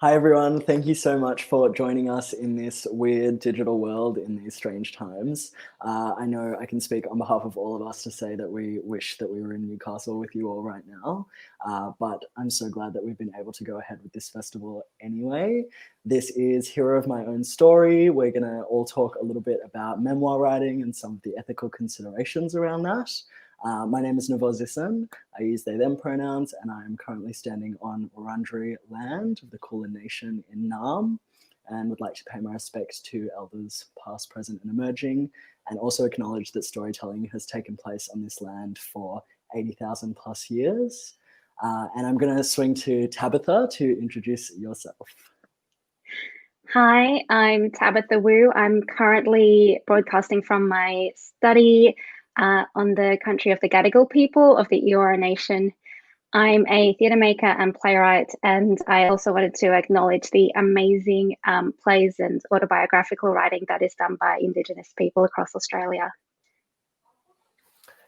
Hi everyone, thank you so much for joining us in this weird digital world in these strange times. I know I can speak on behalf of all of us to say that we wish that we were in Newcastle with you all right now, but I'm so glad that we've been able to go ahead with this festival anyway. This is Hero of My Own Story. We're going to all talk a little bit about memoir writing and some of the ethical considerations around that. My name is Novozison. I use they, them pronouns, and I am currently standing on Wurundjeri land of the Kulin Nation in Naarm, and would like to pay my respects to elders past, present, and emerging, and also acknowledge that storytelling has taken place on this land for 80,000 plus years. And I'm going to swing to Tabitha to introduce yourself. Hi, I'm Tabitha Wu. I'm currently broadcasting from my study on the country of the Gadigal people of the Eora Nation. I'm a theatre maker and playwright, and I also wanted to acknowledge the amazing plays and autobiographical writing that is done by Indigenous people across Australia.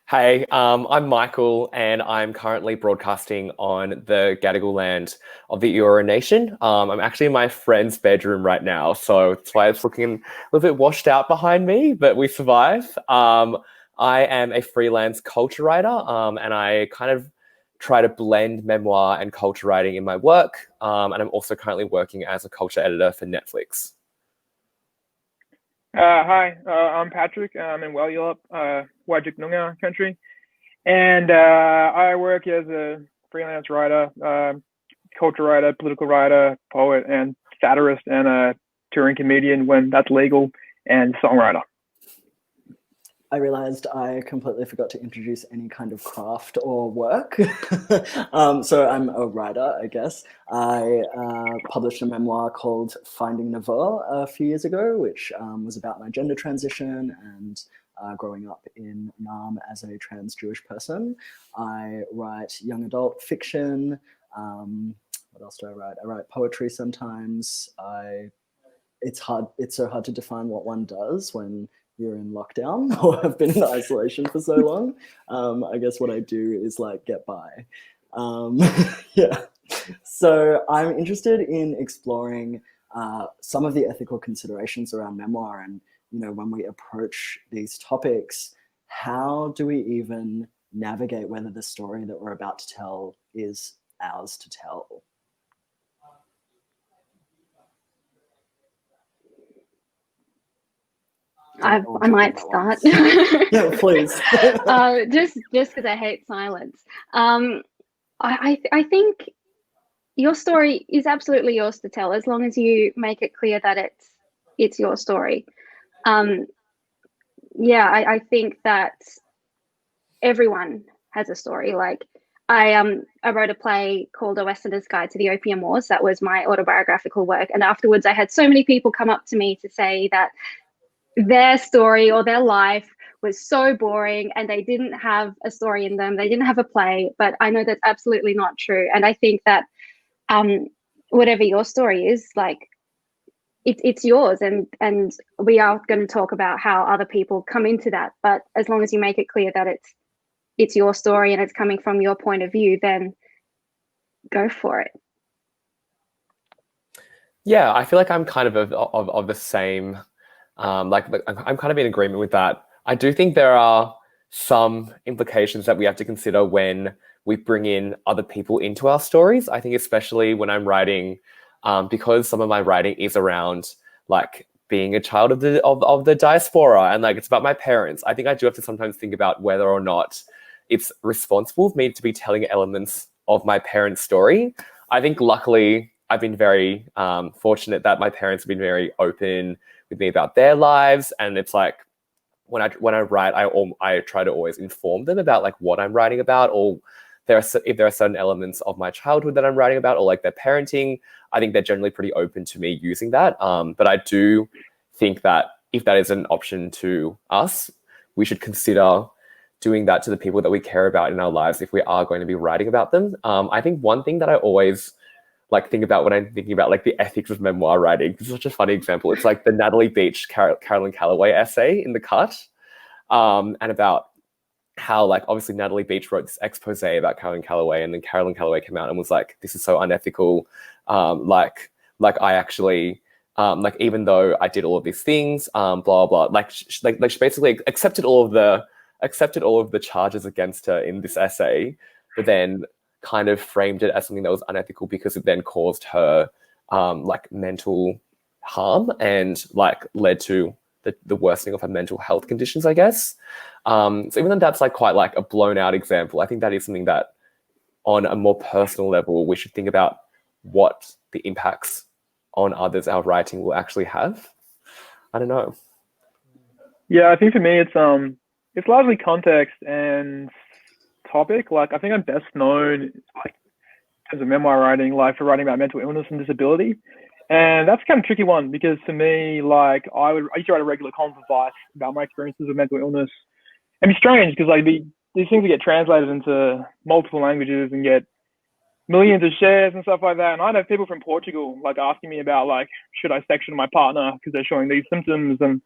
Hey, I'm Michael, and I'm currently broadcasting on the Gadigal land of the Eora Nation. I'm actually in my friend's bedroom right now, so that's why it's looking a little bit washed out behind me, but we survive. I am a freelance culture writer, and I kind of try to blend memoir and culture writing in my work, and I'm also currently working as a culture editor for Netflix. Hi, I'm Patrick. I'm in Walyup, Wajik Noongar country, and I work as a freelance writer, culture writer, political writer, poet, and satirist, and a touring comedian when that's legal, and songwriter. I realized I completely forgot to introduce any kind of craft or work. So I'm a writer, I guess. I published a memoir called Finding Never a few years ago, which was about my gender transition and growing up in Naarm as a trans Jewish person. I write young adult fiction. What else do I write? I write poetry sometimes. It's so hard to define what one does when you're in lockdown or have been in isolation for so long. I guess what I do is like get by. Yeah. So I'm interested in exploring some of the ethical considerations around memoir, and when we approach these topics, how do we even navigate whether the story that we're about to tell is ours to tell? I might start. Yeah, please. Just because I hate silence. I think your story is absolutely yours to tell, as long as you make it clear that it's your story. Yeah, I think that everyone has a story. Like I wrote a play called A Westerner's Guide to the Opium Wars. That was my autobiographical work, and afterwards I had so many people come up to me to say that their story or their life was so boring and they didn't have a story in them, they didn't have a play. But I know that's absolutely not true, and I think that whatever your story is, like it's yours, and we are going to talk about how other people come into that, but as long as you make it clear that it's your story and it's coming from your point of view, then go for it. Yeah, I feel like I'm kind of the same. I'm kind of in agreement with that. I do think there are some implications that we have to consider when we bring in other people into our stories. I think especially when I'm writing, because some of my writing is around like being a child of the diaspora, and like it's about my parents. I think I do have to sometimes think about whether or not it's responsible for me to be telling elements of my parents' story. I think luckily I've been very fortunate that my parents have been very open with me about their lives, and it's like when I write, I try to always inform them about like what I'm writing about, or if there are certain elements of my childhood that I'm writing about, or like their parenting. I think they're generally pretty open to me using that. But I do think that if that is an option to us, we should consider doing that to the people that we care about in our lives if we are going to be writing about them. I think one thing that I always like think about when I'm thinking about like the ethics of memoir writing. This is such a funny example. It's like the Natalie Beach, Carolyn Calloway essay in The Cut, and about how like obviously Natalie Beach wrote this expose about Carolyn Calloway, and then Carolyn Calloway came out and was like, "This is so unethical. Like like I actually like even though I did all of these things, blah blah, like she basically accepted all of the charges against her in this essay, but then kind of framed it as something that was unethical because it then caused her like mental harm and like led to the worsening of her mental health conditions, I guess. So even though that's like quite like a blown out example, I think that is something that on a more personal level, we should think about what the impacts on others our writing will actually have. I don't know. Yeah, I think for me it's largely context and topic. Like I think I'm best known like as a memoir writing, like for writing about mental illness and disability. And that's kind of a tricky one because to me, like I used to write a regular column of advice about my experiences with mental illness. And it's strange because like these things get translated into multiple languages and get millions of shares and stuff like that. And I have people from Portugal like asking me about like should I section my partner because they're showing these symptoms and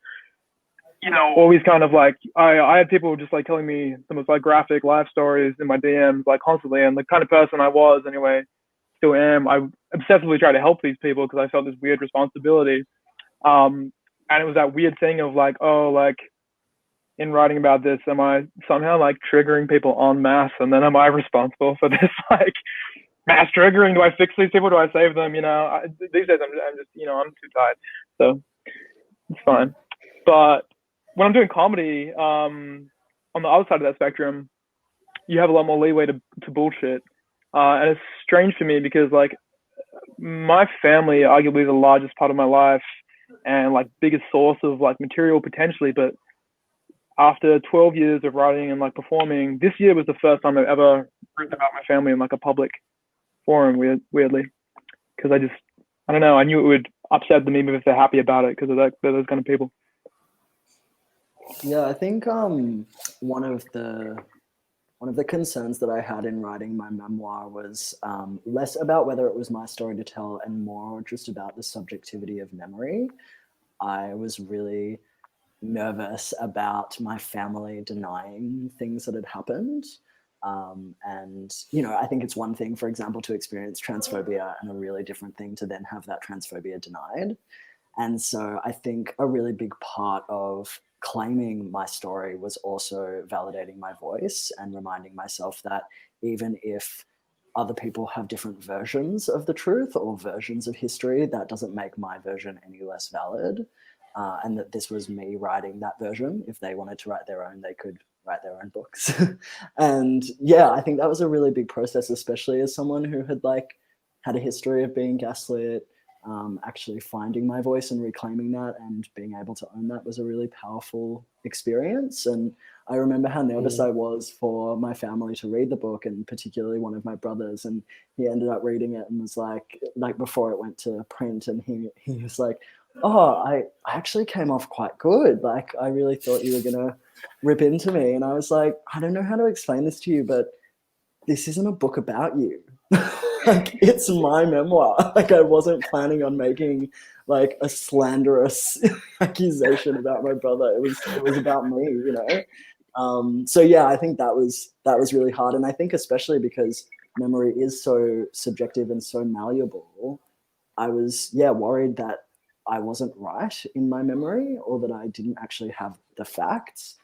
always kind of like I had people just like telling me the most like graphic life stories in my DMs like constantly, and the kind of person I was anyway, still am. I obsessively try to help these people because I felt this weird responsibility. And it was that weird thing of like, oh, like in writing about this, am I somehow like triggering people en masse, and then am I responsible for this like mass triggering? Do I fix these people? Do I save them? These days I'm just I'm too tired, so it's fine. But when I'm doing comedy, on the other side of that spectrum, you have a lot more leeway to bullshit. And it's strange for me because like my family arguably the largest part of my life and like biggest source of like material potentially. But after 12 years of writing and like performing, this year was the first time I've ever written about my family in like a public forum, weirdly. Because I don't know, I knew it would upset them even if they're happy about it because of those kind of people. Yeah, I think one of the concerns that I had in writing my memoir was less about whether it was my story to tell and more just about the subjectivity of memory. I was really nervous about my family denying things that had happened. And, I think it's one thing, for example, to experience transphobia and a really different thing to then have that transphobia denied. And so I think a really big part of claiming my story was also validating my voice and reminding myself that even if other people have different versions of the truth or versions of history, that doesn't make my version any less valid. And that this was me writing that version. If they wanted to write their own, they could write their own books. And yeah, I think that was a really big process, especially as someone who had had a history of being gaslit. Actually finding my voice and reclaiming that and being able to own that was a really powerful experience. And I remember how nervous I was for my family to read the book, and particularly one of my brothers. And he ended up reading it and was like before it went to print, and he was like, oh, I actually came off quite good. Like, I really thought you were going to rip into me. And I was like, I don't know how to explain this to you, but this isn't a book about you. Like, it's my memoir. Like, I wasn't planning on making like a slanderous accusation about my brother. It was about me, So yeah, I think that was really hard. And I think especially because memory is so subjective and so malleable, I was worried that I wasn't right in my memory or that I didn't actually have the facts.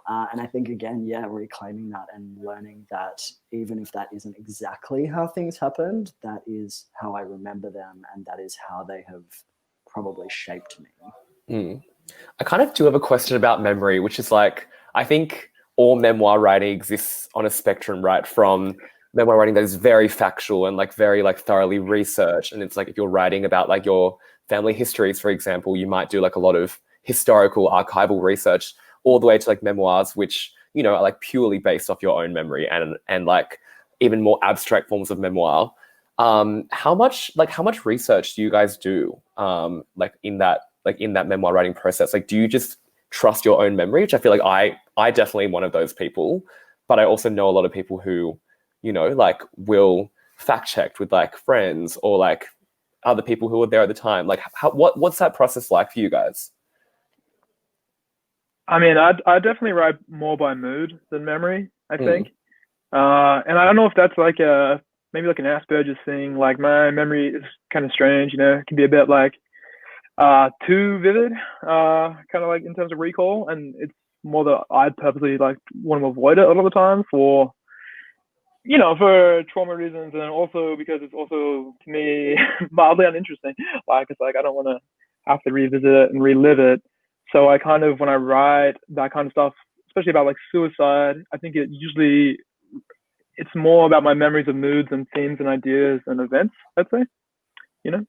And I think, again, reclaiming that and learning that even if that isn't exactly how things happened, that is how I remember them, and that is how they have probably shaped me. I kind of do have a question about memory, which is like, I think all memoir writing exists on a spectrum, right? From memoir writing that is very factual and like very like thoroughly researched. And it's like, if you're writing about like your family histories, for example, you might do like a lot of historical archival research, all the way to like memoirs, which, are like purely based off your own memory and like even more abstract forms of memoir. How much research do you guys do in that memoir writing process? Like, do you just trust your own memory? Which I feel like I definitely am one of those people, but I also know a lot of people who, will fact check with like friends or like other people who were there at the time. Like, what's that process like for you guys? I mean, I definitely write more by mood than memory, I think. And I don't know if that's like a maybe like an Asperger's thing. Like my memory is kind of strange, you know, it can be a bit like too vivid, kind of like in terms of recall, and it's more that I purposely like want to avoid it a lot of the time for, you know, for trauma reasons, and also because it's also to me mildly uninteresting. Like it's like I don't want to have to revisit it and relive it. So I kind of, when I write that kind of stuff, especially about like suicide, I think it's more about my memories of moods and themes and ideas and events, I'd say, you know.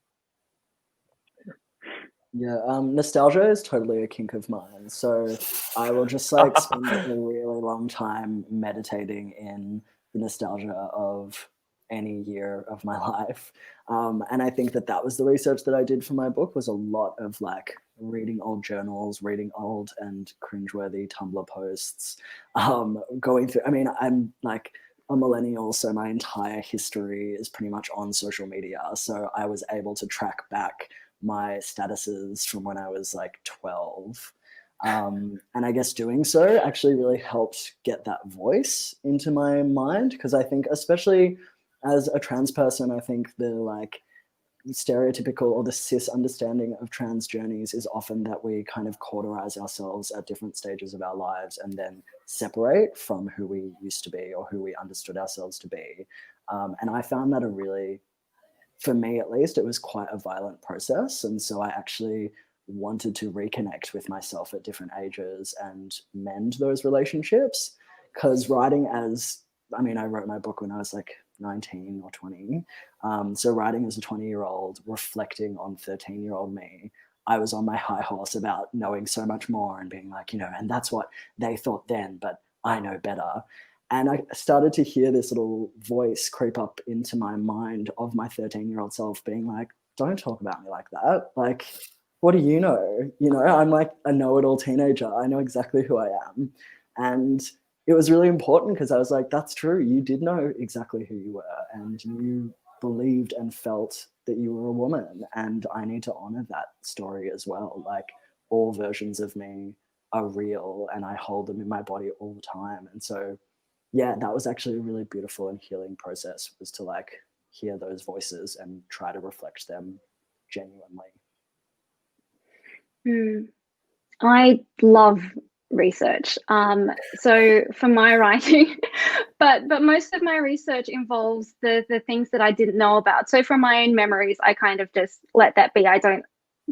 Yeah, nostalgia is totally a kink of mine. So I will just like spend a really long time meditating in the nostalgia of any year of my life. And I think that was the research that I did for my book, was a lot of like reading old journals, reading old and cringeworthy Tumblr posts, going through, I mean, I'm like a millennial, so my entire history is pretty much on social media. So I was able to track back my statuses from when I was like 12. And I guess doing so actually really helped get that voice into my mind, because I think, especially as a trans person, I think the like stereotypical or the cis understanding of trans journeys is often that we kind of cauterize ourselves at different stages of our lives and then separate from who we used to be or who we understood ourselves to be. And I found that for me at least, it was quite a violent process. And so I actually wanted to reconnect with myself at different ages and mend those relationships. Because I wrote my book when I was like 19 or 20. So writing as a 20-year-old, reflecting on 13-year-old me, I was on my high horse about knowing so much more and being like, you know, and that's what they thought then, but I know better. And I started to hear this little voice creep up into my mind of my 13-year-old self being like, don't talk about me like that. Like, what do you know? You know, I'm like a know-it-all teenager. I know exactly who I am. And it was really important because I was like, that's true. You did know exactly who you were, and you believed and felt that you were a woman. And I need to honor that story as well. Like, all versions of me are real and I hold them in my body all the time. And so, yeah, that was actually a really beautiful and healing process, was to like hear those voices and try to reflect them genuinely. I love research. So for my writing, but most of my research involves the things that I didn't know about. So from my own memories, I kind of just let that be. I don't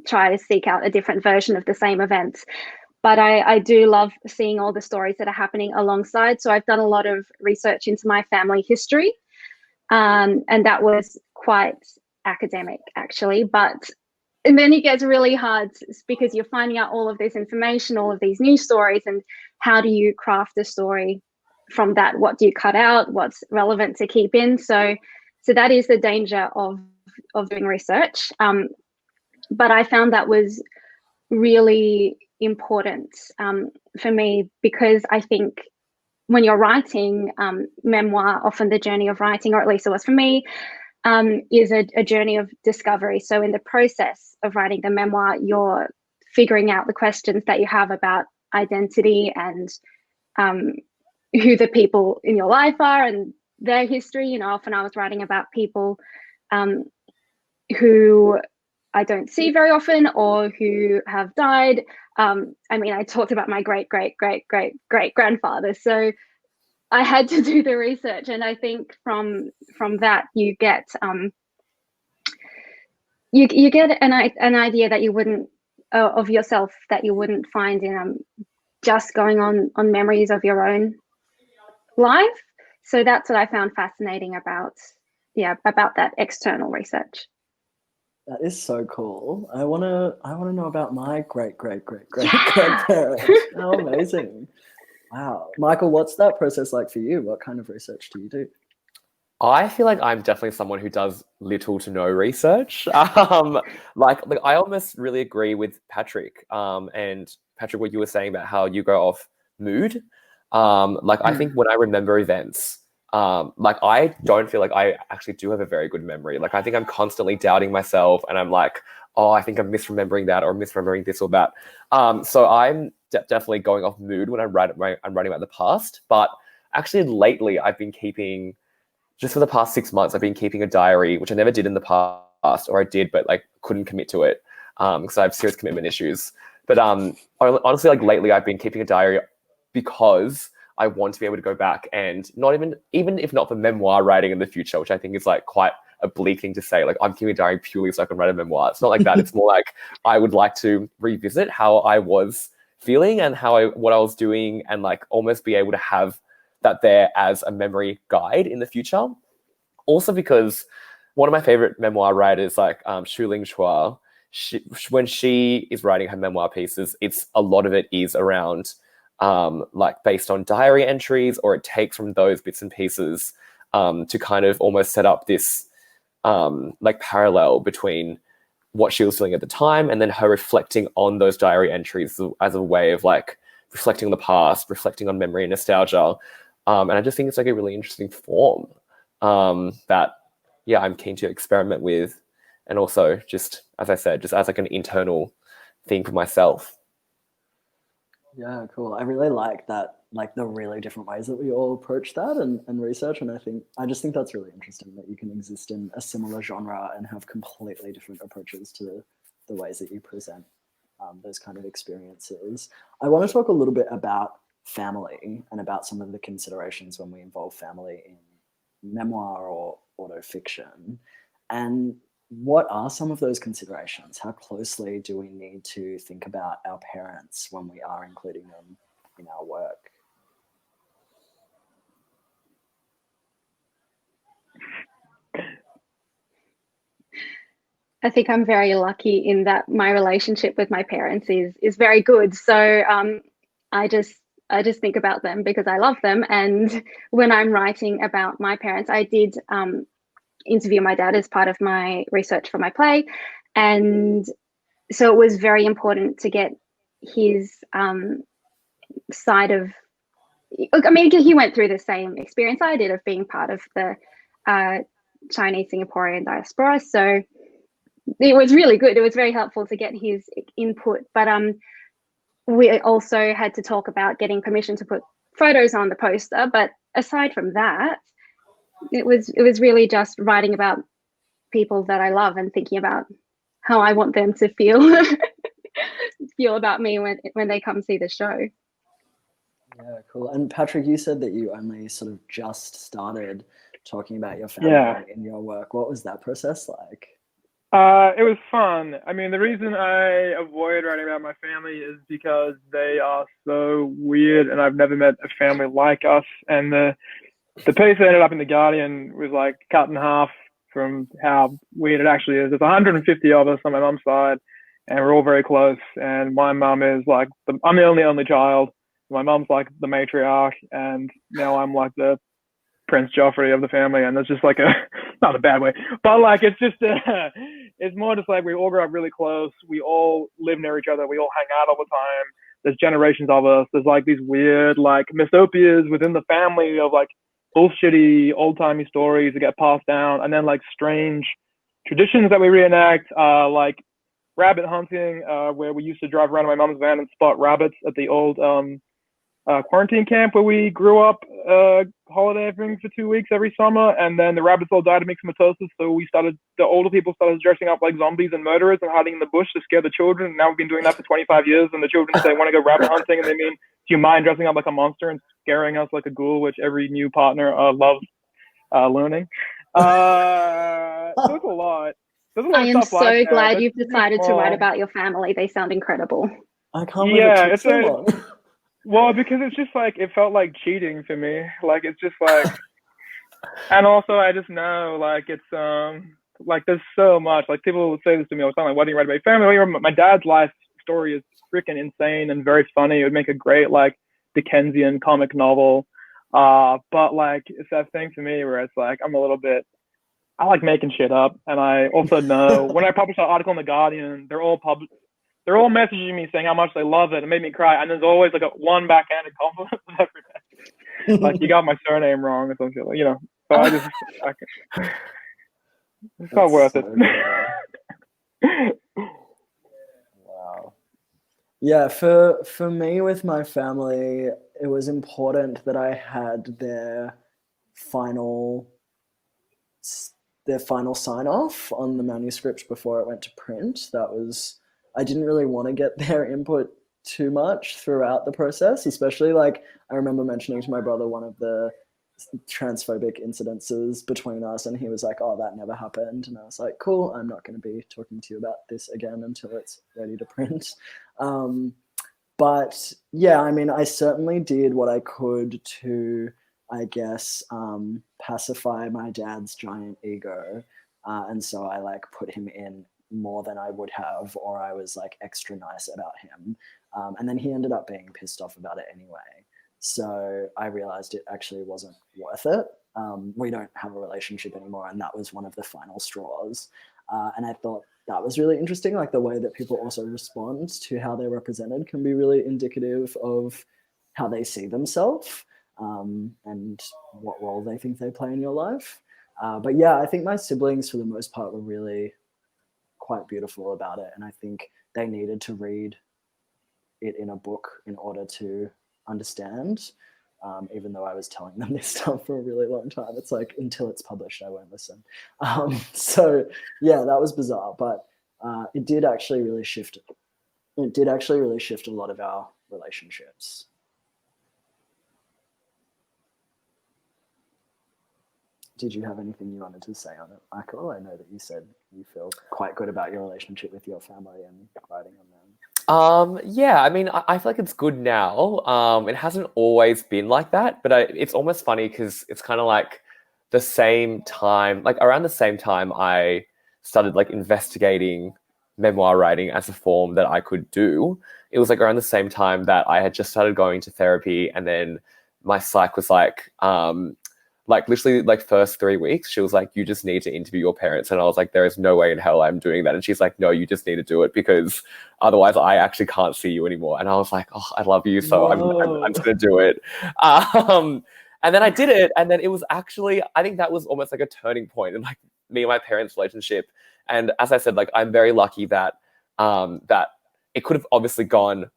try to seek out a different version of the same events. But I do love seeing all the stories that are happening alongside. So I've done a lot of research into my family history. And that was quite academic, actually. But and then it gets really hard because you're finding out all of this information, all of these news stories, and how do you craft a story from that? What do you cut out? What's relevant to keep in? So that is the danger of doing research. But I found that was really important for me, because I think when you're writing memoir, often the journey of writing, or at least it was for me, is a journey of discovery. So in the process of writing the memoir, you're figuring out the questions that you have about identity and who the people in your life are and their history. You know, often I was writing about people who I don't see very often or who have died. I mean, I talked about my great grandfather. So I had to do the research, and I think from that you get you get an idea that you wouldn't of yourself that you wouldn't find in just going on memories of your own life. So that's what I found fascinating about that external research. That is so cool. I wanna know about my great grandparents. How amazing. Wow. Michael, what's that process like for you? What kind of research do you do? I feel like I'm definitely someone who does little to no research. Like I almost really agree with Patrick. And Patrick, what you were saying about how you go off mood. I think when I remember events, like I don't feel like I actually do have a very good memory. Like I think I'm constantly doubting myself, and I'm like, oh, I think I'm misremembering that or misremembering this or that. So I'm definitely going off mood when I'm writing about the past. But actually, lately I've been keeping just for the past 6 months, I've been keeping a diary, which I never did in the past, or I did, but like couldn't commit to it because I have serious commitment issues. But honestly, like lately, I've been keeping a diary because I want to be able to go back and not even if not for memoir writing in the future, which I think is like quite a bleak thing to say. Like I'm keeping a diary purely so I can write a memoir. It's not like that. It's more like I would like to revisit how I was feeling and what I was doing, and like almost be able to have that there as a memory guide in the future. Also because one of my favorite memoir writers, like Shu-Ling Chua, when she is writing her memoir pieces, a lot of it is around like based on diary entries, or it takes from those bits and pieces to kind of almost set up this like parallel between what she was feeling at the time and then her reflecting on those diary entries as a way of like reflecting on the past, reflecting on memory and nostalgia. And I just think it's like a really interesting form that, yeah, I'm keen to experiment with. And also just, as I said, just as like an internal thing for myself. Yeah, cool. I really like that, like the really different ways that we all approach that and research. And I just think that's really interesting that you can exist in a similar genre and have completely different approaches to the ways that you present those kind of experiences. I want to talk a little bit about family and about some of the considerations when we involve family in memoir or autofiction. And what are some of those considerations? How closely do we need to think about our parents when we are including them in our work? I think I'm very lucky in that my relationship with my parents is very good. So I just think about them because I love them. And when I'm writing about my parents, I did interview my dad as part of my research for my play, and so it was very important to get his side of. I mean, he went through the same experience I did of being part of the Chinese Singaporean diaspora, so it was really good. It was very helpful to get his input, but we also had to talk about getting permission to put photos on the poster. But aside from that, it was really just writing about people that I love and thinking about how I want them to feel about me when they come see the show. Yeah, cool. And Patrick, you said that you only sort of just started talking about your family in your work. What was that process like? It was fun. I mean, the reason I avoid writing about my family is because they are so weird, and I've never met a family like us. And the piece that ended up in The Guardian was like cut in half from how weird it actually is. There's 150 of us on my mum's side, and we're all very close. And my mum is like, I'm the only child. My mum's like the matriarch, and now I'm like the Prince Joffrey of the family, and it's just like not a bad way, but like it's just it's more just like we all grew up really close. We all live near each other. We all hang out all the time. There's generations of us. There's like these weird like mythopias within the family of like bullshitty old timey stories that get passed down, and then like strange traditions that we reenact, like rabbit hunting, where we used to drive around in my mom's van and spot rabbits at the old quarantine camp where we grew up, holidaying for 2 weeks every summer, and then the rabbits all died of myxomatosis, so the older people started dressing up like zombies and murderers and hiding in the bush to scare the children. And now we've been doing that for 25 years, and the children say want to go rabbit hunting, and they mean, do you mind dressing up like a monster and scaring us like a ghoul, which every new partner loves learning. There's a lot. There's a lot I of am stuff so like glad that. you've decided to write about your family. They sound incredible. I can't believe it took so long. Well, because it's just like, it felt like cheating for me. Like, it's just like, and also I just know, like, it's, like, there's so much, like, people will say this to me all the time, like, why do you write about your family? My dad's life story is freaking insane and very funny. It would make a great, like, Dickensian comic novel. But, like, it's that thing for me where it's like, I like making shit up. And I also know when I publish an article in The Guardian, they're all messaging me saying how much they love it. It made me cry. And there's always like one backhanded compliment every day. Like, you got my surname wrong or something, you know. So it's not worth it. Wow. Yeah, for me with my family, it was important that I had their final their final sign off on the manuscript before it went to print. I didn't really want to get their input too much throughout the process, especially like I remember mentioning to my brother one of the transphobic incidences between us, and he was like, oh, that never happened. And I was like, cool, I'm not going to be talking to you about this again until it's ready to print. But yeah, I mean, I certainly did what I could to, I guess, pacify my dad's giant ego. And so I like put him in more than I would have, or I was like extra nice about him. And then he ended up being pissed off about it anyway. So I realized it actually wasn't worth it. We don't have a relationship anymore, and that was one of the final straws. And I thought that was really interesting. Like the way that people also respond to how they're represented can be really indicative of how they see themselves and what role they think they play in your life. But yeah, I think my siblings, for the most part, were really quite beautiful about it. And I think they needed to read it in a book in order to understand, even though I was telling them this stuff for a really long time. It's like, until it's published, I won't listen. So yeah, that was bizarre, but it did actually really shift a lot of our relationships. Did you have anything you wanted to say on it, Michael? I know that you said you feel quite good about your relationship with your family and writing on them. Yeah, I mean, I feel like it's good now. It hasn't always been like that, but it's almost funny because it's kind of like the same time, like around the same time I started like investigating memoir writing as a form that I could do. It was like around the same time that I had just started going to therapy, and then my psych was like literally like first 3 weeks, she was like, you just need to interview your parents. And I was like, there is no way in hell I'm doing that. And she's like, no, you just need to do it because otherwise I actually can't see you anymore. And I was like, oh, I love you. So I'm just going to do it. And then I did it. And then it was actually, I think that was almost like a turning point in like me and my parents' relationship. And as I said, like, I'm very lucky that, that it could have obviously gone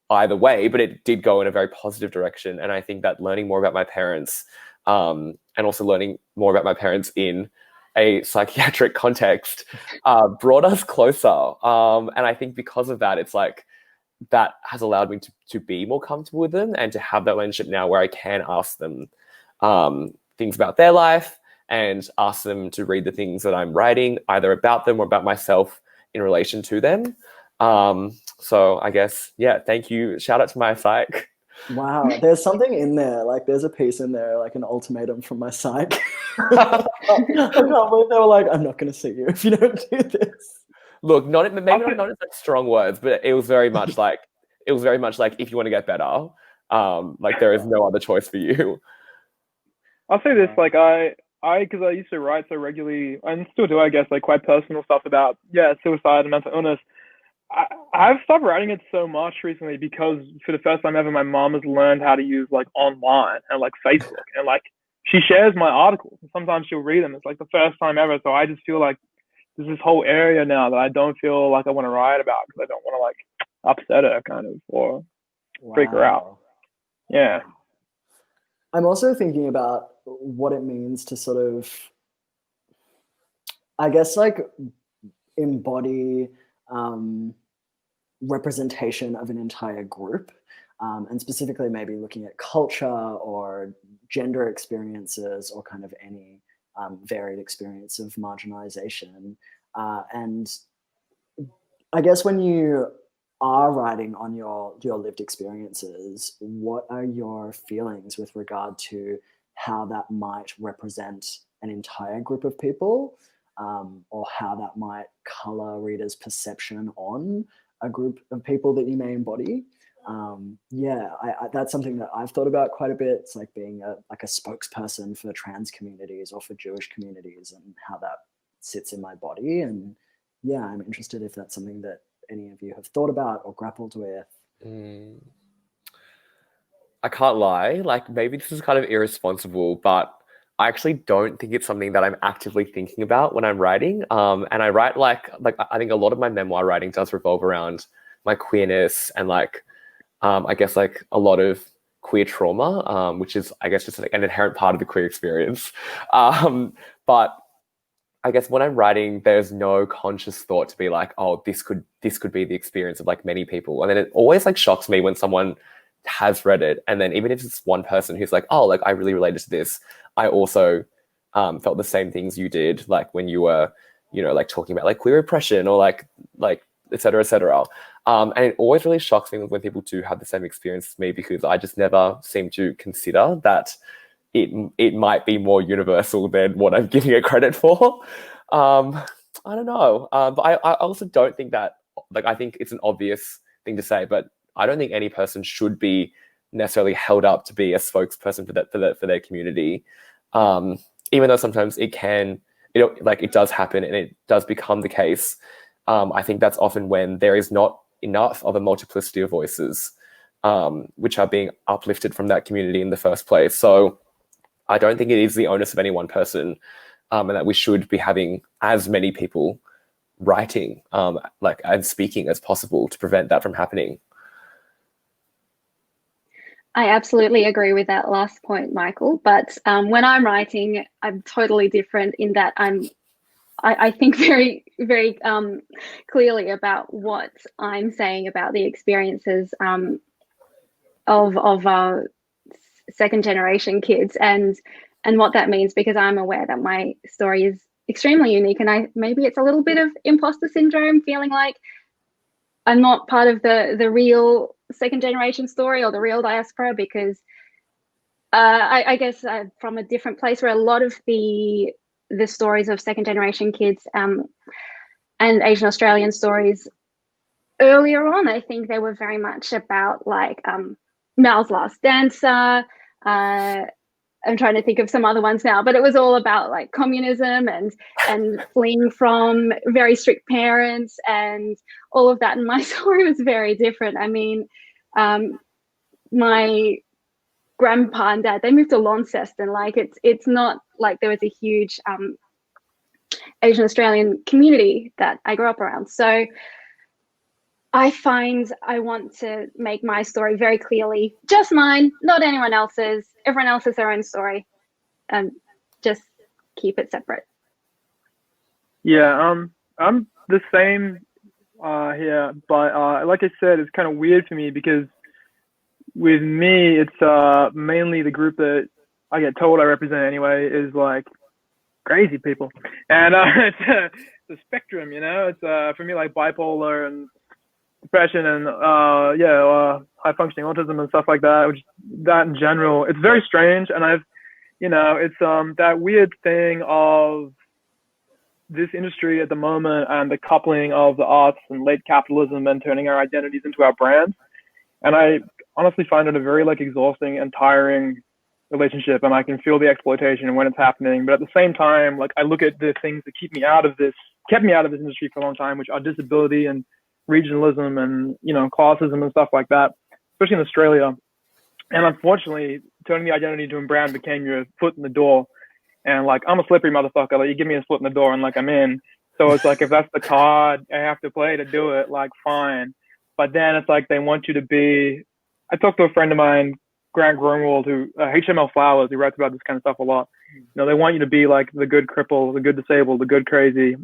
either way, but it did go in a very positive direction. And I think that learning more about my parents, and also learning more about my parents in a psychiatric context brought us closer. And I think because of that, it's like that has allowed me to be more comfortable with them and to have that relationship now where I can ask them things about their life and ask them to read the things that I'm writing, either about them or about myself in relation to them. So I guess, yeah, thank you. Shout out to my psych. Wow, there's something in there. Like, there's a piece in there, like an ultimatum from my psych. I can't believe they were like, "I'm not going to see you if you don't do this." Look, not in like strong words, but it was very much like if you want to get better, like there is no other choice for you. I'll say this, like because I used to write so regularly, and still do, I guess, like quite personal stuff about suicide and mental illness. I've stopped writing it so much recently because for the first time ever, my mom has learned how to use like online and like Facebook, and like she shares my articles and sometimes she'll read them. It's like the first time ever. So I just feel like there's this whole area now that I don't feel like I want to write about because I don't want to like upset her kind of or freak her out. Yeah. I'm also thinking about what it means to sort of, I guess, like embody representation of an entire group, and specifically maybe looking at culture or gender experiences or kind of any varied experience of marginalization. And I guess when you are writing on your lived experiences, what are your feelings with regard to how that might represent an entire group of people, or how that might color readers' perception on a group of people that you may embody? That's something that I've thought about quite a bit. It's like being a spokesperson for trans communities or for Jewish communities and how that sits in my body. And yeah, I'm interested if that's something that any of you have thought about or grappled with. I can't lie, like maybe this is kind of irresponsible, but I actually don't think it's something that I'm actively thinking about when I'm writing. And I write like I think a lot of my memoir writing does revolve around my queerness and like I guess like a lot of queer trauma, which is I guess just like an inherent part of the queer experience. But I guess when I'm writing, there's no conscious thought to be like, oh, this could be the experience of like many people. And then it always like shocks me when someone has read it, and then even if it's one person who's like, oh, like I really related to this. I also felt the same things you did, like when you were, like talking about like queer oppression or like et cetera, et cetera. And it always really shocks me when people do have the same experience as me, because I just never seem to consider that it might be more universal than what I'm giving it credit for. I don't know. But I also don't think that, like, I think it's an obvious thing to say, but I don't think any person should be necessarily held up to be a spokesperson for their community. Even though sometimes it does happen and it does become the case. I think that's often when there is not enough of a multiplicity of voices, which are being uplifted from that community in the first place. So I don't think it is the onus of any one person, and that we should be having as many people writing and speaking as possible to prevent that from happening. I absolutely agree with that last point, Michael. But when I'm writing, I'm totally different in that I think very, very clearly about what I'm saying about the experiences of second generation kids and what that means, because I'm aware that my story is extremely unique, and maybe it's a little bit of imposter syndrome, feeling like I'm not part of the real second generation story or the real diaspora, because I guess from a different place, where a lot of the stories of second generation kids and Asian Australian stories earlier on, I think they were very much about like Mal's Last Dancer. I'm trying to think of some other ones now, but it was all about like communism and fleeing from very strict parents and all of that. And my story was very different. I mean, my grandpa and dad, they moved to Launceston. Like it's not like there was a huge Asian Australian community that I grew up around. So I find I want to make my story very clearly just mine, not anyone else's. Everyone else has their own story, and just keep it separate. Yeah, I'm the same here, but like I said, it's kind of weird for me because with me, it's mainly the group that I get told I represent anyway is like crazy people, and it's a spectrum, It's for me like bipolar and depression and high functioning autism and stuff like that, which that in general, it's very strange. And it's that weird thing of this industry at the moment and the coupling of the arts and late capitalism and turning our identities into our brands. And I honestly find it a very like exhausting and tiring relationship, and I can feel the exploitation when it's happening. But at the same time, like I look at the things that kept me out of this industry for a long time, which are disability and regionalism and classism and stuff like that, especially in Australia. And unfortunately, turning the identity into a brand became your foot in the door. And like I'm a slippery motherfucker. Like you give me a foot in the door and like I'm in. So it's like if that's the card I have to play to do it, like fine. But then it's like they want you to be. I talked to a friend of mine, Grant Grunwald, who HML Flowers, who writes about this kind of stuff a lot. They want you to be like the good cripple, the good disabled, the good crazy.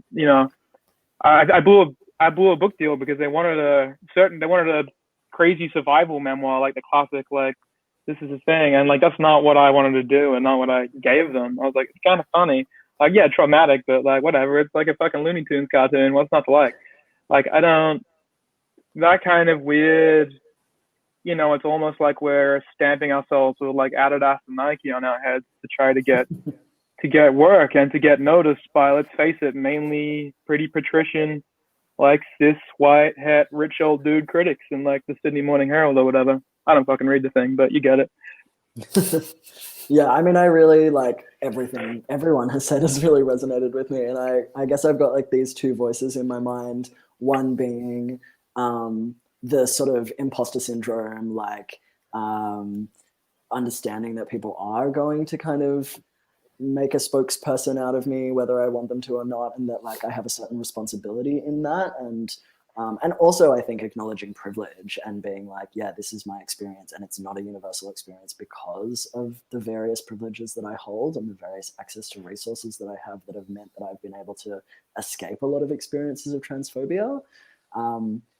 I blew a book deal because they wanted a crazy survival memoir, like the classic, like this is a thing, and like that's not what I wanted to do and not what I gave them. I was like, it's kind of funny, like yeah, traumatic, but like whatever. It's like a fucking Looney Tunes cartoon. What's not to like? Like I don't that kind of weird. It's almost like we're stamping ourselves with like Adidas and Nike on our heads to try to get work and to get noticed by, let's face it, mainly pretty patrician, like cis white het rich old dude critics in like the Sydney Morning Herald or whatever. I don't fucking read the thing, but you get it. Yeah, I mean, I really like everything everyone has said has really resonated with me, and I guess I've got like these two voices in my mind. One being the sort of imposter syndrome, like understanding that people are going to kind of make a spokesperson out of me, whether I want them to or not, and that like I have a certain responsibility in that. And And also, I think acknowledging privilege and being like, yeah, this is my experience and it's not a universal experience because of the various privileges that I hold and the various access to resources that I have that have meant that I've been able to escape a lot of experiences of transphobia.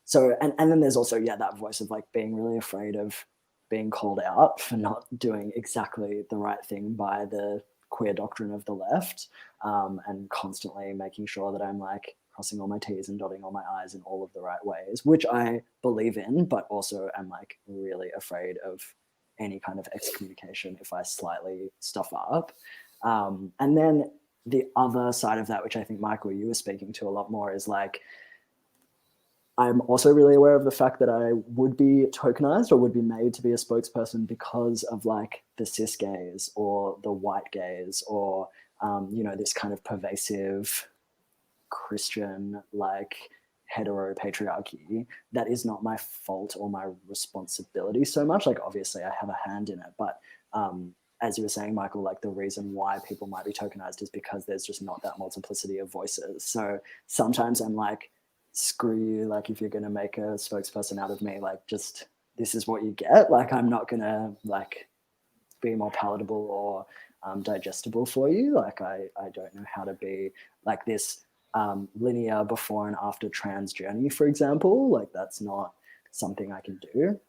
So, and then there's also, yeah, that voice of like being really afraid of being called out for not doing exactly the right thing by the queer doctrine of the left, and constantly making sure that I'm like crossing all my T's and dotting all my I's in all of the right ways, which I believe in, but also am like really afraid of any kind of excommunication if I slightly stuff up. And then the other side of that, which I think, Michael, you were speaking to a lot more, is like, I'm also really aware of the fact that I would be tokenized or would be made to be a spokesperson because of like the cis gaze or the white gaze or, you know, this kind of pervasive Christian like hetero patriarchy. That is not my fault or my responsibility so much. Like, obviously I have a hand in it, but as you were saying, Michael, like the reason why people might be tokenized is because there's just not that multiplicity of voices. So sometimes I'm like, screw you, like if you're going to make a spokesperson out of me, like just this is what you get. Like I'm not going to like be more palatable or digestible for you. Like I don't know how to be like this linear before and after trans journey, for example. Like that's not something I can do.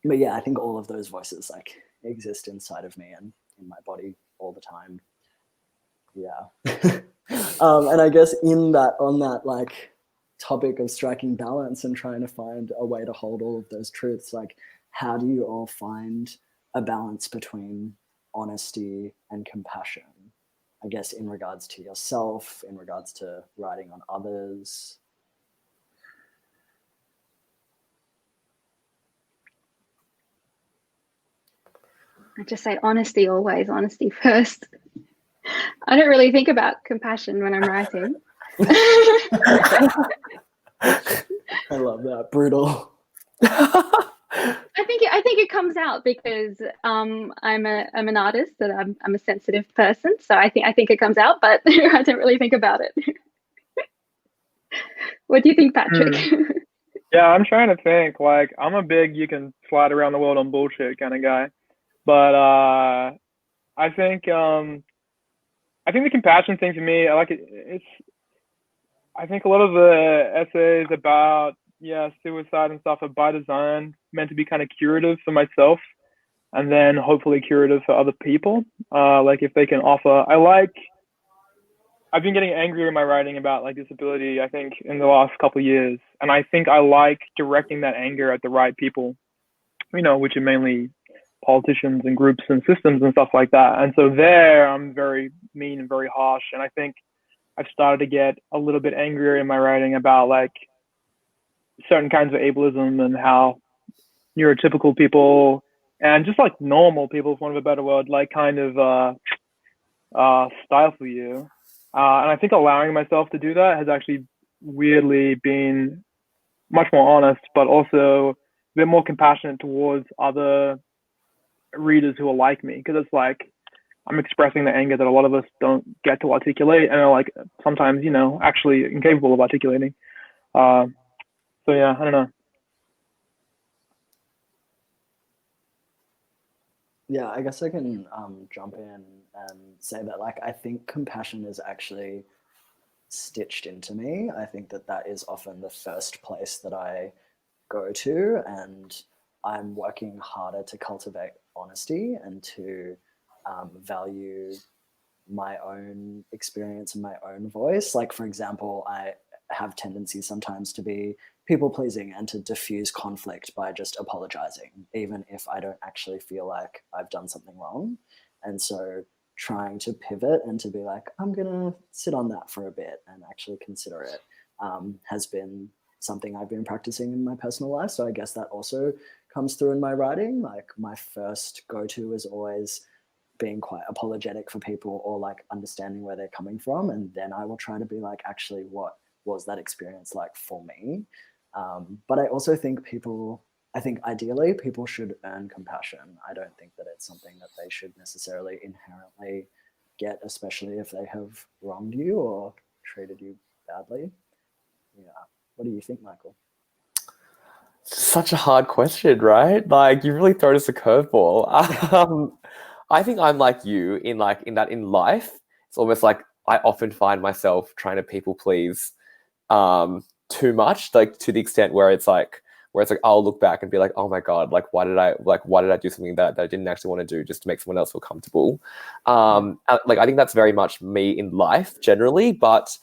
But yeah, I think all of those voices like exist inside of me and in my body all the time. Yeah. And I guess in that, on that like topic of striking balance and trying to find a way to hold all of those truths, like how do you all find a balance between honesty and compassion? I guess in regards to yourself, in regards to writing on others. I just say honesty always, honesty first. I don't really think about compassion when I'm writing. I love that. Brutal. I think it comes out because I'm an artist and I'm a sensitive person, so I think it comes out, but I don't really think about it. What do you think, Patrick? Yeah, I'm trying to think. Like, I'm a big you can slide around the world on bullshit kind of guy, but I think the compassion thing for me, I like it. I think a lot of the essays about suicide and stuff are by design, meant to be kind of curative for myself, and then hopefully curative for other people. Like if they can offer, I've been getting angrier in my writing about like disability, I think, in the last couple of years. And I think I like directing that anger at the right people, you know, which are mainly politicians and groups and systems and stuff like that. And so there I'm very mean and very harsh. And I think I've started to get a little bit angrier in my writing about like certain kinds of ableism and how neurotypical people and just like normal people, for want of a better word, like kind of stifle you. And I think allowing myself to do that has actually weirdly been much more honest, but also a bit more compassionate towards other readers who are like me. Because it's like I'm expressing the anger that a lot of us don't get to articulate and are like sometimes, you know, actually incapable of articulating. So yeah, I don't know. Yeah, I guess I can jump in and say that like I think compassion is actually stitched into me. I think that that is often the first place that I go to, and I'm working harder to cultivate honesty and to value my own experience and my own voice. Like, for example, I have tendencies sometimes to be people pleasing and to diffuse conflict by just apologizing, even if I don't actually feel like I've done something wrong. And so trying to pivot and to be like, I'm going to sit on that for a bit and actually consider it has been something I've been practicing in my personal life. So I guess that also comes through in my writing. Like my first go-to is always being quite apologetic for people or like understanding where they're coming from. And then I will try to be like, actually, what was that experience like for me? But I also think I think ideally people should earn compassion. I don't think that it's something that they should necessarily inherently get, especially if they have wronged you or treated you badly. Yeah. What do you think, Michael? Such a hard question, right? Like you really thrown us a curveball. I think I'm like you in that in life, it's almost like I often find myself trying to people please too much, like to the extent where it's like I'll look back and be like, oh my God, why did I do something that I didn't actually want to do just to make someone else feel comfortable? Like I think that's very much me in life generally, but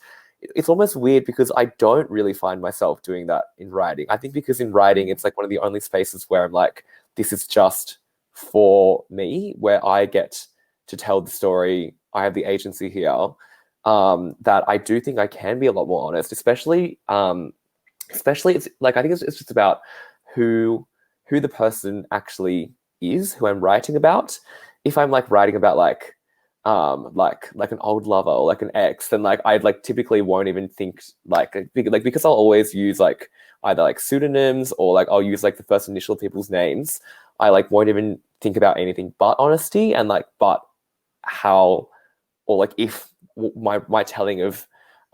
it's almost weird because I don't really find myself doing that in writing. I think because in writing, it's like one of the only spaces where I'm like, this is just for me, where I get to tell the story. I have the agency here. That I do think I can be a lot more honest, especially it's like I think it's just about who the person actually is, who I'm writing about. If I'm like writing about like an old lover or like an ex, then like I like typically won't even think because I'll always use like either like pseudonyms or like I'll use like the first initial of people's names. I like won't even think about anything but honesty and like but how or like if my telling of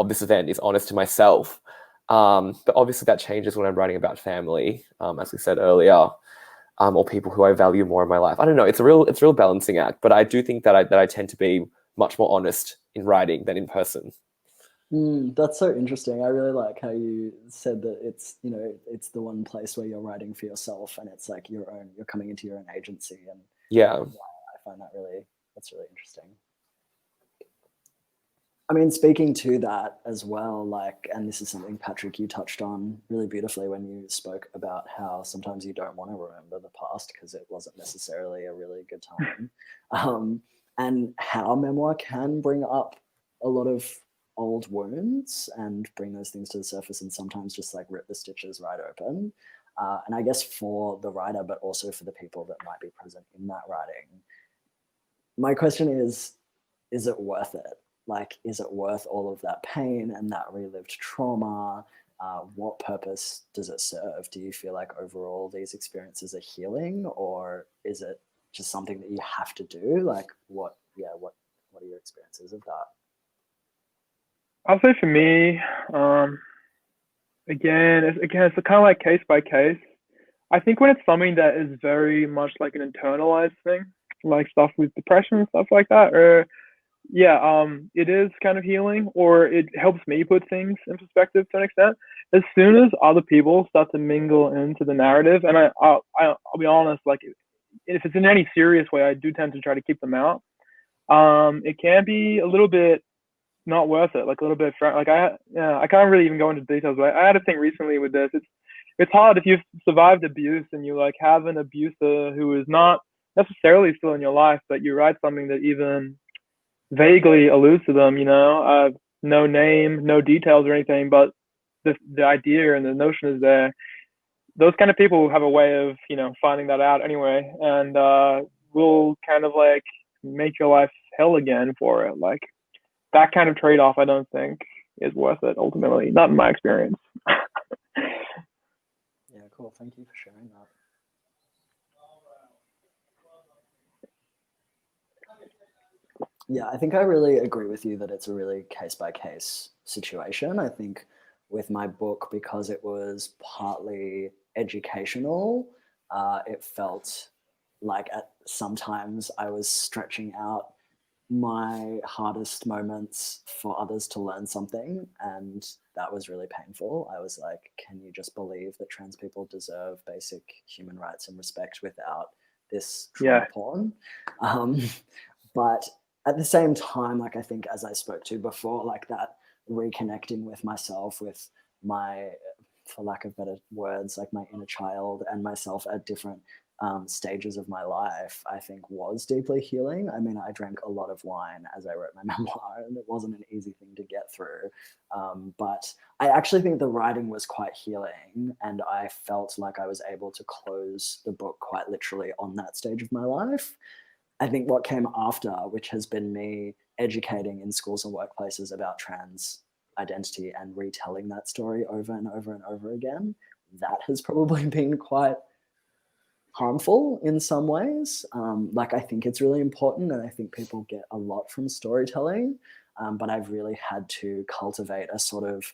this event is honest to myself. But obviously that changes when I'm writing about family, as we said earlier, or people who I value more in my life. I don't know. It's a real balancing act, but I do think that I tend to be much more honest in writing than in person. That's so interesting. I really like how you said that it's, you know, it's the one place where you're writing for yourself and it's like you're coming into your own agency. And yeah, I find that's really interesting. I mean, speaking to that as well, like, and this is something, Patrick, you touched on really beautifully when you spoke about how sometimes you don't want to remember the past because it wasn't necessarily a really good time. And how memoir can bring up a lot of old wounds and bring those things to the surface and sometimes just like rip the stitches right open. And I guess for the writer, but also for the people that might be present in that writing, my question is it worth it? Like, is it worth all of that pain and that relived trauma? What purpose does it serve? Do you feel like overall these experiences are healing, or is it just something that you have to do? Like, what are your experiences of that? I'll say for me, it's kind of like case by case. I think when it's something that is very much like an internalized thing, like stuff with depression and stuff like that, or it is kind of healing, or it helps me put things in perspective to an extent. As soon as other people start to mingle into the narrative, and I'll be honest, like if it's in any serious way, I do tend to try to keep them out. It can be a little bit not worth it, like a little bit. Like I can't really even go into details, but I had a thing recently with this. It's hard if you've survived abuse and you like have an abuser who is not necessarily still in your life, but you write something that even vaguely alludes to them, no name, no details or anything, but the idea and the notion is there. Those kind of people have a way of, finding that out anyway, and will kind of like make your life hell again for it. Like that kind of trade-off, I don't think is worth it ultimately, not in my experience. Yeah, cool. Thank you for sharing that. Yeah, I think I really agree with you that it's a really case-by-case situation. I think with my book, because it was partly educational, it felt like sometimes I was stretching out my hardest moments for others to learn something, and that was really painful. I was like, can you just believe that trans people deserve basic human rights and respect without this trauma porn? But at the same time, like I think as I spoke to before, like that reconnecting with myself, with my, for lack of better words, like my inner child and myself at different stages of my life, I think was deeply healing. I mean, I drank a lot of wine as I wrote my memoir, and it wasn't an easy thing to get through. But I actually think the writing was quite healing, and I felt like I was able to close the book quite literally on that stage of my life. I think what came after, which has been me educating in schools and workplaces about trans identity and retelling that story over and over and over again, that has probably been quite harmful in some ways. Like I think it's really important, and I think people get a lot from storytelling, but I've really had to cultivate a sort of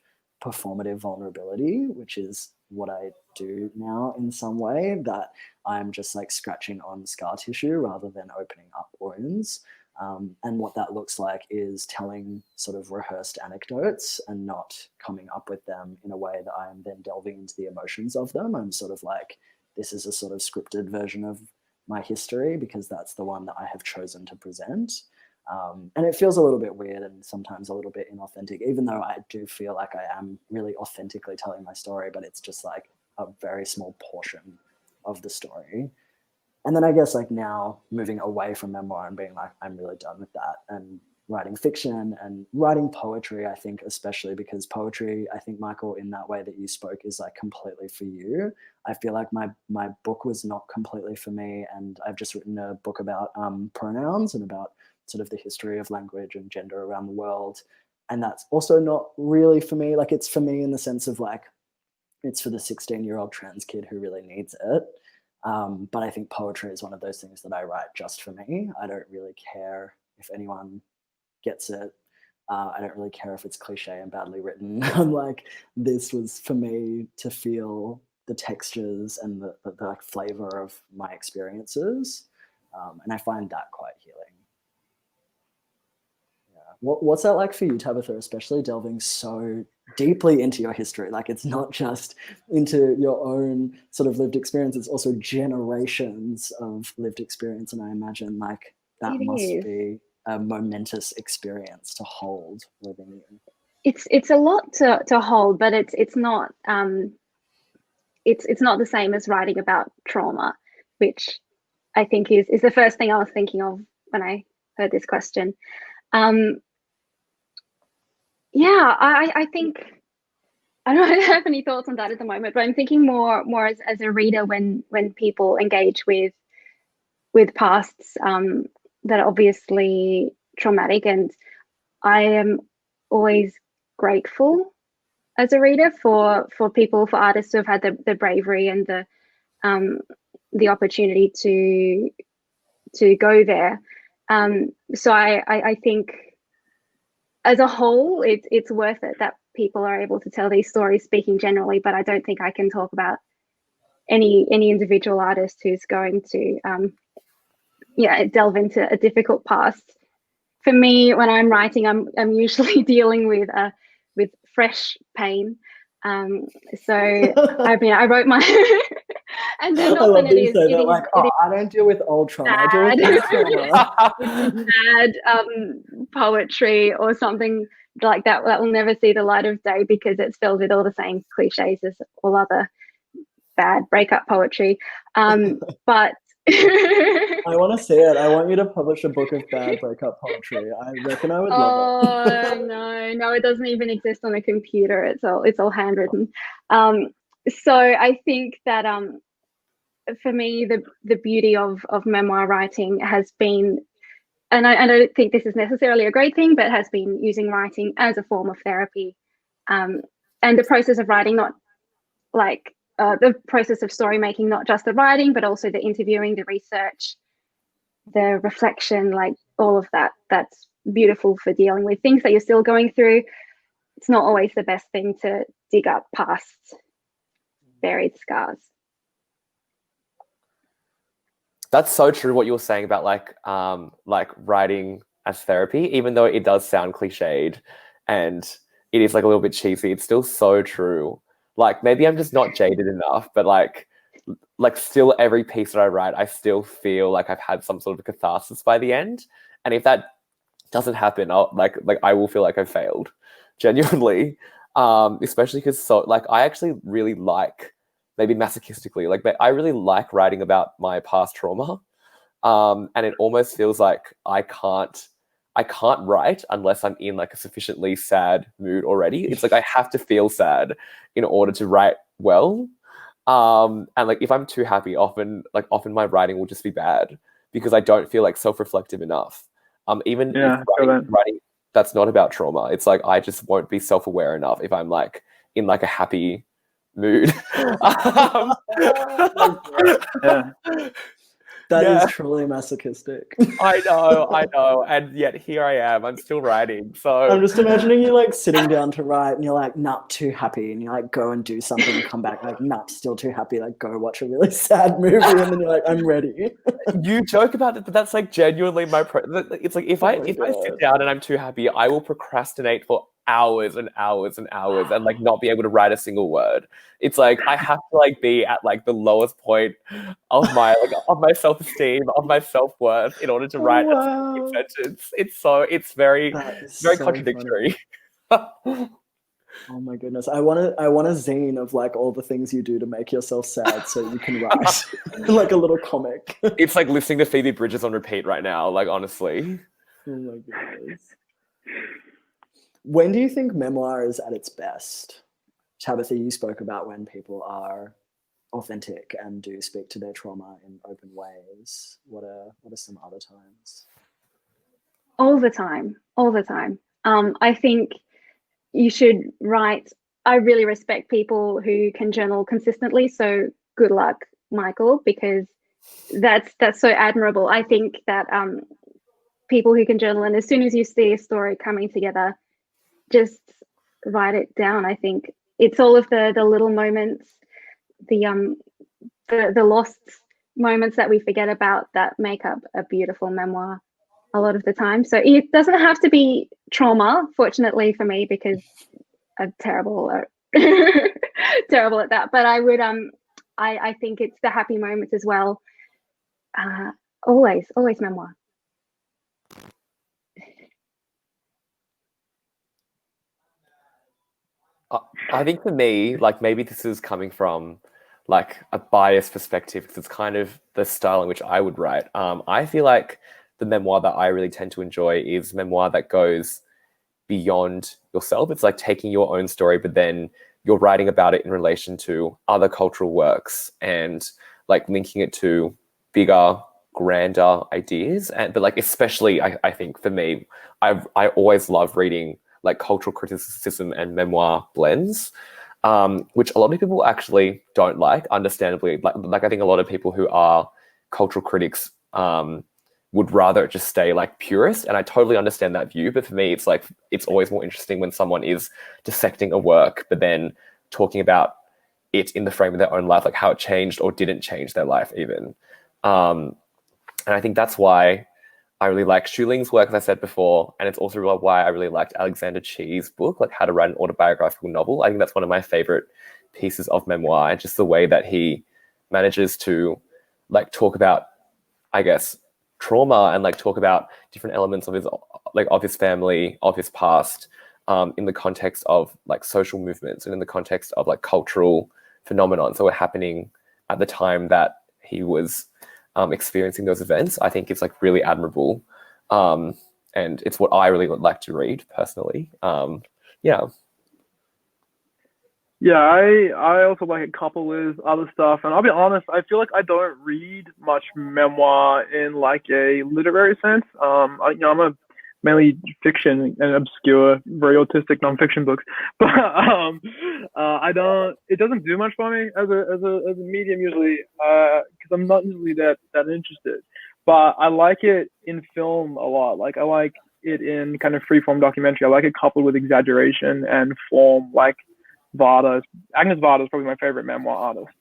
performative vulnerability, which is what I do now in some way, that I'm just like scratching on scar tissue rather than opening up wounds. And what that looks like is telling sort of rehearsed anecdotes and not coming up with them in a way that I'm then delving into the emotions of them. I'm sort of like, this is a sort of scripted version of my history because that's the one that I have chosen to present. And it feels a little bit weird and sometimes a little bit inauthentic, even though I do feel like I am really authentically telling my story, but it's just like a very small portion of the story. And then I guess like now moving away from memoir and being like, I'm really done with that, and writing fiction and writing poetry, I think, especially because poetry, I think, Michael, in that way that you spoke, is like completely for you. I feel like my book was not completely for me, and I've just written a book about pronouns and about sort of the history of language and gender around the world. And that's also not really for me. Like, it's for me in the sense of like, it's for the 16-year-old trans kid who really needs it. But I think poetry is one of those things that I write just for me. I don't really care if anyone gets it. I don't really care if it's cliche and badly written. I'm like, this was for me to feel the textures and the like flavor of my experiences. And I find that quite healing. What's that like for you, Tabitha, especially delving so deeply into your history? Like, it's not just into your own sort of lived experience, it's also generations of lived experience. And I imagine like that must be a momentous experience to hold within you. It's a lot to hold, but it's not it's not the same as writing about trauma, which I think is the first thing I was thinking of when I heard this question. Yeah, I think I don't have any thoughts on that at the moment, but I'm thinking more as a reader when people engage with pasts that are obviously traumatic, and I am always grateful as a reader for people, for artists who have had the bravery and the opportunity to go there. So I think as a whole, it's worth it that people are able to tell these stories, speaking generally, but I don't think I can talk about any individual artist who's going to delve into a difficult past. For me, when I'm writing, I'm usually dealing with fresh pain. So I wrote my and then I love that you say that, is, like, I don't deal with old trauma, I deal with new trauma. It's bad poetry or something like that will never see the light of day because it's filled with all the same cliches as all other bad breakup poetry. But I want to see it. I want you to publish a book of bad breakup poetry. I reckon I would love it. No, it doesn't even exist on a computer. It's all handwritten. So I think that for me, the beauty of memoir writing has been, and I don't think this is necessarily a great thing, but has been using writing as a form of therapy, and the process of writing, not like the process of story making, not just the writing, but also the interviewing, the research, the reflection, like all of that. That's beautiful for dealing with things that you're still going through. It's not always the best thing to dig up past buried scars. That's so true what you were saying about like writing as therapy, even though it does sound cliched and it is like a little bit cheesy, it's still so true. Like, maybe I'm just not jaded enough, but like still every piece that I write, I still feel like I've had some sort of catharsis by the end. And if that doesn't happen, I'll like I will feel like I've failed, genuinely. Especially because I actually really like, maybe masochistically, but I really like writing about my past trauma. And it almost feels like I can't write unless I'm in like a sufficiently sad mood already. It's like I have to feel sad in order to write well. And like if I'm too happy, often my writing will just be bad because I don't feel like self-reflective enough. Even if writing that's not about trauma, it's like I just won't be self-aware enough if I'm like in like a happy mood. That Yeah. is truly masochistic. I know, and yet here I am. I'm still writing. So I'm just imagining you like sitting down to write and you're like, not too happy, and you like go and do something and come back like, not still too happy, like go watch a really sad movie, and then you're like, I'm ready. you joke about it, but that's like genuinely my. It's like if I my if I sit God. down and I'm too happy, I will procrastinate for hours and hours and hours and like not be able to write a single word. It's like I have to like be at like the lowest point of my self-esteem, of my self-worth in order to write a Wow. sentence. It's very That is very so contradictory. Oh my goodness. I want a zine of like all the things you do to make yourself sad so you can write like a little comic. It's like listening to Phoebe Bridgers on repeat right now, like honestly. Oh my goodness. When do you think memoir is at its best? Tabitha, you spoke about when people are authentic and do speak to their trauma in open ways. What are some other times? All the time. I think you should write. I really respect people who can journal consistently. So good luck, Michael, because that's so admirable. I think that people who can journal, and as soon as you see a story coming together, just write it down. I think it's all of the little moments, the lost moments that we forget about that make up a beautiful memoir a lot of the time. So it doesn't have to be trauma, fortunately for me, because I'm terrible terrible at that. But I would I think it's the happy moments as well. Always memoir. I think for me, like maybe this is coming from like a biased perspective because it's kind of the style in which I would write. I feel like the memoir that I really tend to enjoy is memoir that goes beyond yourself. It's like taking your own story, but then you're writing about it in relation to other cultural works and like linking it to bigger, grander ideas. And but like especially, I think for me, I always love reading like cultural criticism and memoir blends, which a lot of people actually don't like, understandably. Like I think a lot of people who are cultural critics would rather just stay like purist, and I totally understand that view. But for me, it's like it's always more interesting when someone is dissecting a work, but then talking about it in the frame of their own life, like how it changed or didn't change their life even. And I think that's why I really like Schuling's work, as I said before, and it's also why I really liked Alexander Chee's book, like How to Write an Autobiographical Novel. I think that's one of my favorite pieces of memoir, and just the way that he manages to like talk about, I guess, trauma and like talk about different elements of his family, of his past, in the context of like social movements and in the context of like cultural phenomenons that were happening at the time that he was experiencing those events. I think it's like really admirable, and it's what I really like to read personally. Yeah. Yeah, I also like a couple with other stuff, and I'll be honest, I feel like I don't read much memoir in like a literary sense. I'm a mainly fiction and obscure, very autistic nonfiction books, but I don't. It doesn't do much for me as a medium usually, because I'm not usually that interested. But I like it in film a lot. Like I like it in kind of freeform documentary. I like it coupled with exaggeration and form, like Agnes Varda is probably my favorite memoir artist.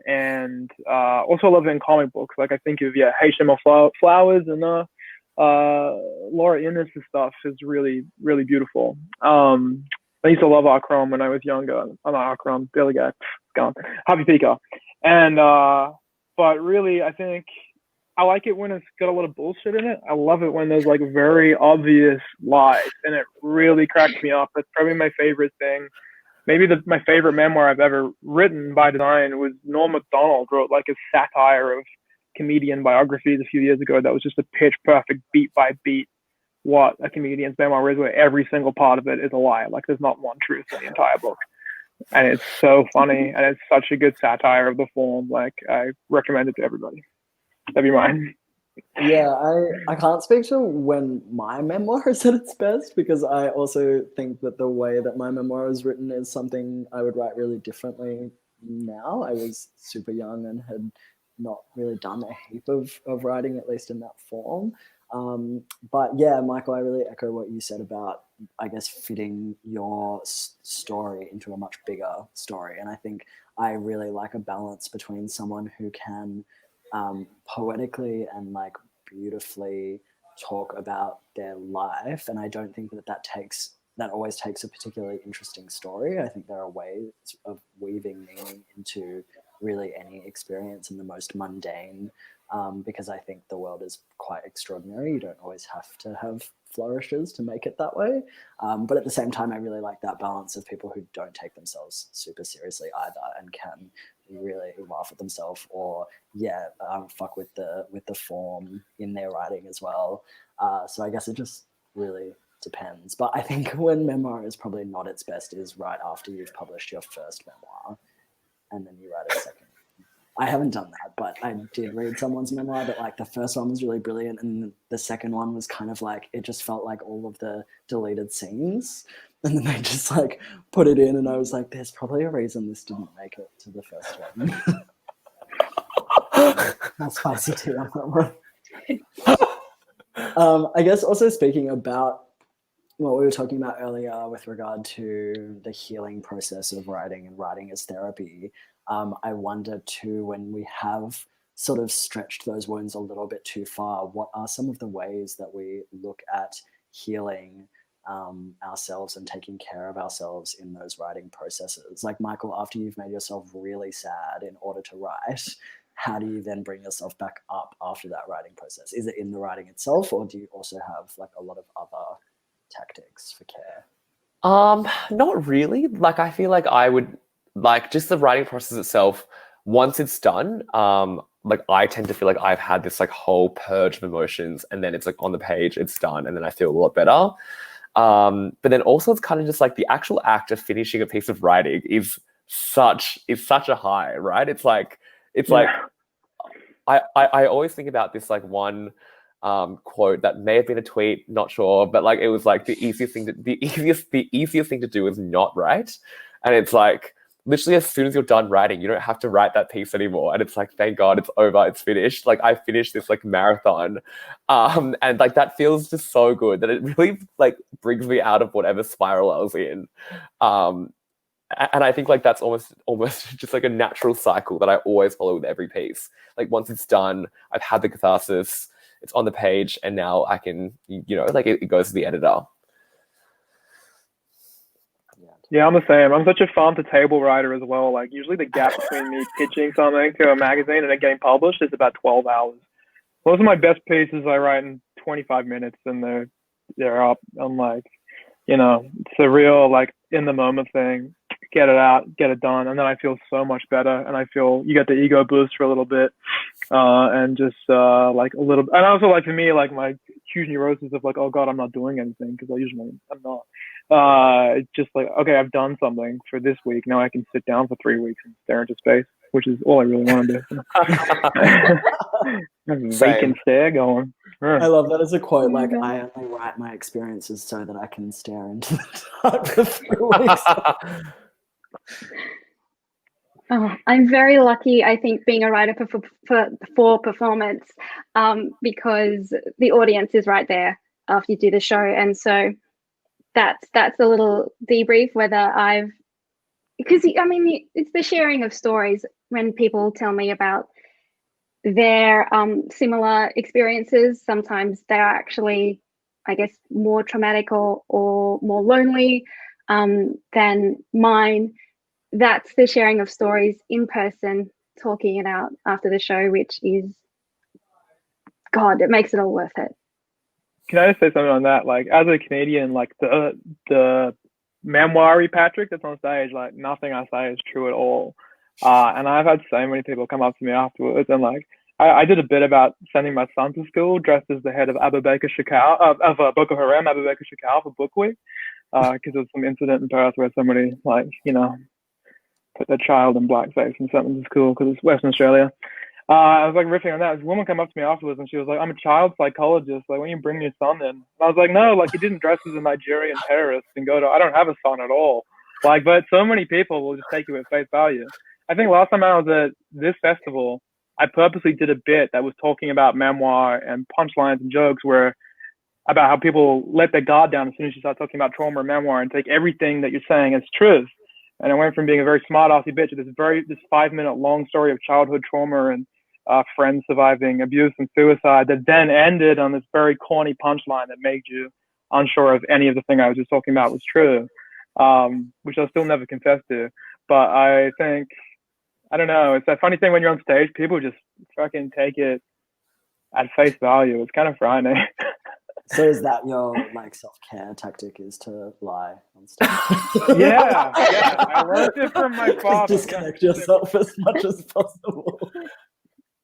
And also I love it in comic books. Like I think of HTML Flowers and Laura Innes' stuff is really, really beautiful. I used to love Akram when I was younger. I'm not Akram, the other guy, gone. Harvey Pika. And but really I think I like it when it's got a lot of bullshit in it. I love it when there's like very obvious lies, and it really cracks me up. It's probably my favorite thing. Maybe my favorite memoir I've ever written by design was Norm Macdonald wrote like a satire of comedian biographies a few years ago that was just a pitch perfect beat by beat what a comedian's memoir is, where every single part of it is a lie. Like there's not one truth in the entire book. And it's so funny, and it's such a good satire of the form. Like I recommend it to everybody. That'd be mine. Yeah, I can't speak to when my memoir is at its best, because I also think that the way that my memoir is written is something I would write really differently now. I was super young and had not really done a heap of writing, at least in that form. But yeah, Michael, I really echo what you said about, I guess, fitting your story into a much bigger story. And I think I really like a balance between someone who can poetically and like beautifully talk about their life. And I don't think that always takes a particularly interesting story. I think there are ways of weaving meaning into really any experience in the most mundane, because I think the world is quite extraordinary. You don't always have to have flourishes to make it that way. But at the same time, I really like that balance of people who don't take themselves super seriously either and can really laugh at themselves or fuck with the form in their writing as well. So I guess it just really depends. But I think when memoir is probably not its best is right after you've published your first memoir and then you write a second. I haven't done that, but I did read someone's memoir that like the first one was really brilliant and the second one was kind of like, it just felt like all of the deleted scenes, and then they just like put it in and I was like, there's probably a reason this didn't make it to the first one. Not spicy tea on that one. I guess also speaking about what we were talking about earlier with regard to the healing process of writing and writing as therapy, I wonder too, when we have sort of stretched those wounds a little bit too far, what are some of the ways that we look at healing ourselves and taking care of ourselves in those writing processes? Like Michael, after you've made yourself really sad in order to write, how do you then bring yourself back up after that writing process? Is it in the writing itself, or do you also have like a lot of other tactics for care? Not really. Like I feel like I would like just the writing process itself, once it's done, like I tend to feel like I've had this like whole purge of emotions and then it's like on the page, it's done, and then I feel a lot better. But then also it's kind of just like the actual act of finishing a piece of writing is such a high, right? It's like I always think about this like one quote that may have been a tweet, not sure, but like it was like the easiest thing to do is not write. And it's like literally as soon as you're done writing, you don't have to write that piece anymore. And it's like, thank God it's over, it's finished. Like I finished this like marathon. And like that feels just so good that it really like brings me out of whatever spiral I was in. And I think like that's almost just like a natural cycle that I always follow with every piece. Like once it's done, I've had the catharsis, it's on the page, and now I can, like it goes to the editor. Yeah, I'm the same. I'm such a farm to table writer as well. Like usually the gap between me pitching something to a magazine and it getting published is about 12 hours. Most of my best pieces I write in 25 minutes and they're up. I'm like, it's a real like in the moment thing. Get it out, get it done, and then I feel so much better. And I feel you get the ego boost for a little bit, and just like a little. And also like for me, like my huge neurosis of like, oh God, I'm not doing anything because I'm not. It's just like, okay, I've done something for this week. Now I can sit down for 3 weeks and stare into space, which is all I really want to do. Vacant stare going. I love that as a quote. Like I only write my experiences so that I can stare into the dark for 3 weeks. Oh, I'm very lucky, I think, being a writer for performance, because the audience is right there after you do the show. And so that's a little debrief because I mean, it's the sharing of stories when people tell me about their similar experiences. Sometimes they're actually, I guess, more traumatic or more lonely than mine. That's the sharing of stories in person, talking it out after the show, which is, God, it makes it all worth it. Can I just say something on that? Like as a Canadian, like the memoir Patrick that's on stage, like nothing I say is true at all. And I've had so many people come up to me afterwards and like, I did a bit about sending my son to school dressed as the head of Abu Bakr Shakal, of Boko Haram, Abu Bakr Shakal for Book Week, because there was some incident in Perth where somebody like, put their child in blackface and sent them to school because it's Western Australia. I was like riffing on that. This woman came up to me afterwards and she was like, I'm a child psychologist. Like, when you bring your son in? And I was like, no, like he didn't dress as a Nigerian terrorist and I don't have a son at all. Like, but so many people will just take you at face value. I think last time I was at this festival, I purposely did a bit that was talking about memoir and punchlines and jokes where about how people let their guard down as soon as you start talking about trauma or memoir and take everything that you're saying as truth. And I went from being a very smart assy bitch to this 5-minute long story of childhood trauma and friends surviving abuse and suicide that then ended on this very corny punchline that made you unsure if any of the thing I was just talking about was true, which I'll still never confess to. But I think, I don't know, it's that funny thing when you're on stage, people just fucking take it at face value. It's kind of frightening. So is that your like self-care tactic, is to lie on stage? Yeah. I learned it from my father. Disconnect yourself as much as possible.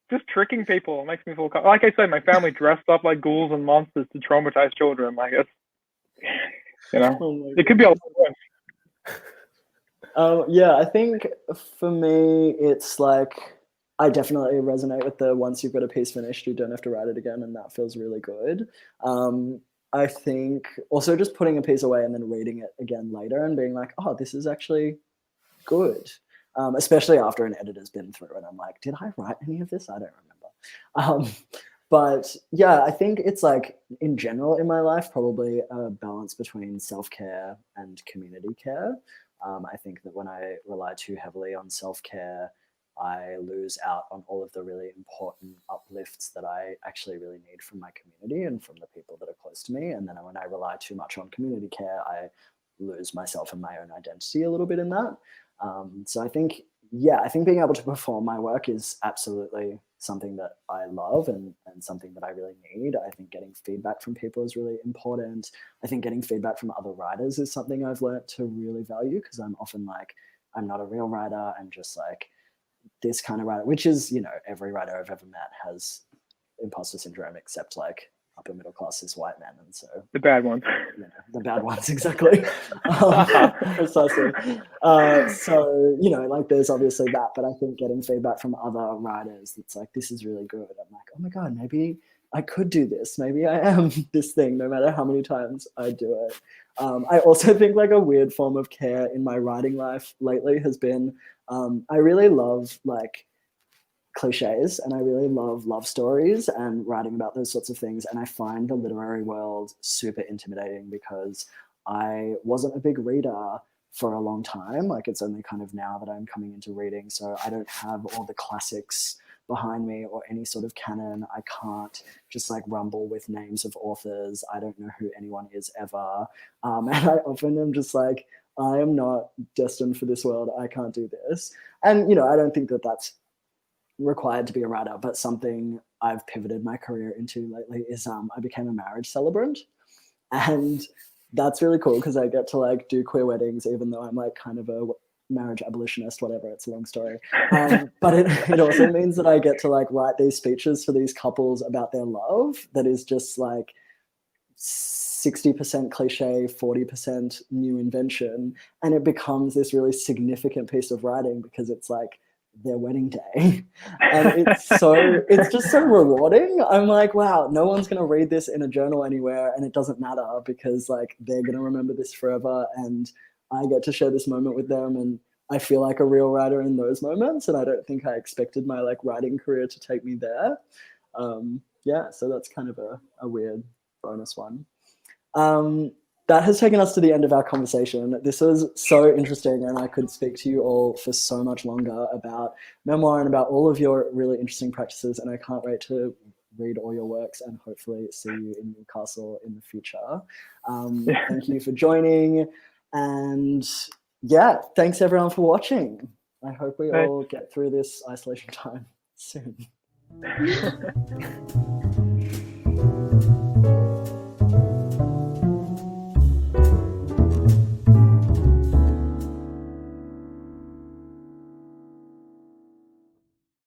Just tricking people makes me feel like I said, my family dressed up like ghouls and monsters to traumatize children. Like it's, it could be a lot worse. Yeah, I think for me, it's like, I definitely resonate with the once you've got a piece finished, you don't have to write it again, and that feels really good. I think also just putting a piece away and then reading it again later and being like, oh, this is actually good. Especially after an editor's been through and I'm like, did I write any of this? I don't remember. But yeah, I think it's like in general in my life, probably a balance between self-care and community care. I think that when I rely too heavily on self-care, I lose out on all of the really important uplifts that I actually really need from my community and from the people that are close to me. And then when I rely too much on community care, I lose myself and my own identity a little bit in that. So I think being able to perform my work is absolutely something that I love and something that I really need. I think getting feedback from people is really important. I think getting feedback from other writers is something I've learned to really value, because I'm often like, I'm not a real writer, and just like this kind of writer, which is, every writer I've ever met has imposter syndrome, except like upper middle class is white men, and so the bad ones. The bad ones, exactly. Precisely. So like there's obviously that, but I think getting feedback from other writers, it's like, this is really good. I'm like, oh my god, maybe I could do this. Maybe I am this thing, no matter how many times I do it. I also think like a weird form of care in my writing life lately has been, I really love like cliches, and I really love love stories and writing about those sorts of things. And I find the literary world super intimidating because I wasn't a big reader for a long time. Like it's only kind of now that I'm coming into reading. So I don't have all the classics behind me or any sort of canon. I can't just like rumble with names of authors. I don't know who anyone is ever. And I often am just like, I am not destined for this world. I can't do this. And, I don't think that that's required to be a writer, but something I've pivoted my career into lately is I became a marriage celebrant, and that's really cool because I get to like do queer weddings, even though I'm like kind of a marriage abolitionist, whatever, it's a long story. But it also means that I get to like write these speeches for these couples about their love that is just like 60% cliche, 40% new invention, and it becomes this really significant piece of writing because it's like their wedding day, and it's just so rewarding. I'm like, wow, no one's gonna read this in a journal anywhere, and it doesn't matter because like they're gonna remember this forever, and I get to share this moment with them, and I feel like a real writer in those moments. And I don't think I expected my like writing career to take me there. Yeah, so that's kind of a weird bonus one. That has taken us to the end of our conversation. This was so interesting, and I could speak to you all for so much longer about memoir and about all of your really interesting practices, and I can't wait to read all your works and hopefully see you in Newcastle in the future. Thank you for joining, and yeah, thanks everyone for watching. I hope we all get through this isolation time soon.